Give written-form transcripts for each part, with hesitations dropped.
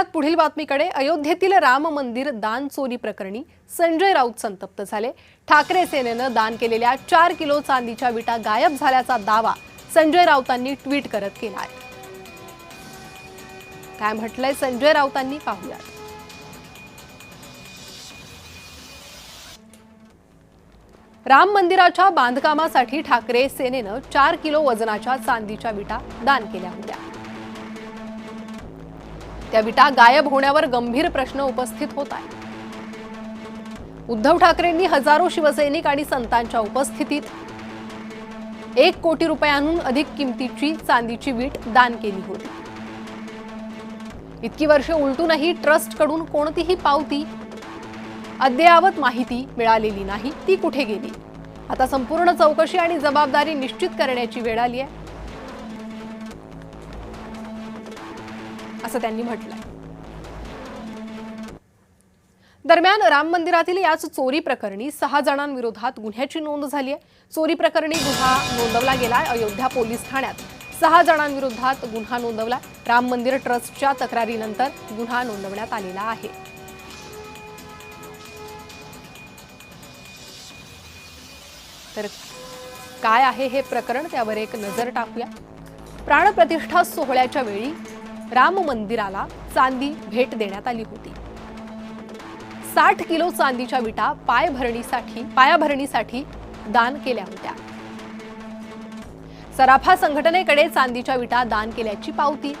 पुढील बातमीकडे. अयोध्येतील राम मंदिर दान चोरी प्रकरणी संजय राऊत संतप्त झाले. ठाकरे सेनेनं दान केलेल्या 4 किलो चांदीच्या विटा गायब झाल्याचा दावा संजय राऊतांनी ट्विट करत केला आहे. काय म्हटलंय संजय राऊतांनी पाहूया. राम मंदिराच्या बांधकामासाठी ठाकरे सेनेनं 4 किलो वजनाच्या चांदीच्या विटा दान केल्या होत्या. त्या विटा गायब होण्यावर गंभीर प्रश्न उपस्थित होत आहे. उद्धव ठाकरेंनी हजारो शिवसैनिक आणि संतांच्या उपस्थितीत 1 कोटी रुपयांहून अधिक किमतीची चांदीची वीट दान केली होती. इतकी वर्षे उलटूनही ट्रस्टकडून कोणतीही पावती अद्ययावत माहिती मिळालेली नाही. ती कुठे गेली? आता संपूर्ण चौकशी आणि जबाबदारी निश्चित करण्याची वेळ आली आहे, असं त्यांनी म्हटलंय. दरम्यान राम मंदिरातील याच चोरी प्रकरणी 6 जणांविरोधात गुन्ह्याची नोंद झाली आहे. चोरी प्रकरणी गुन्हा नोंदवला गेलाय. अयोध्या पोलीस ठाण्यात 6 जणांविरोधात गुन्हा नोंदवला. राम मंदिर ट्रस्टच्या तक्रारीनंतर गुन्हा नोंदवण्यात आलेला आहे. तर काय आहे हे प्रकरण, त्यावर एक नजर टाकूया. प्राणप्रतिष्ठा सोहळ्याच्या वेळी राम मंदिराला चांदी भेट देण्यात आली होती. 60 किलो चांदीच्या विटा पायाभरणीसाठी दान केल्या होत्या. सराफा संघटनेकडे चांदीच्या विटा दान केल्याची पावती,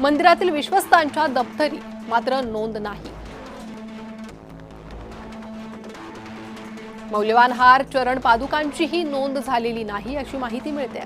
मंदिरातील विश्वस्तांच्या दप्तरी मात्र नोंद नाही. मौल्यवान हार, चरण पादुकांचीही नोंद झालेली नाही अशी माहिती मिळते.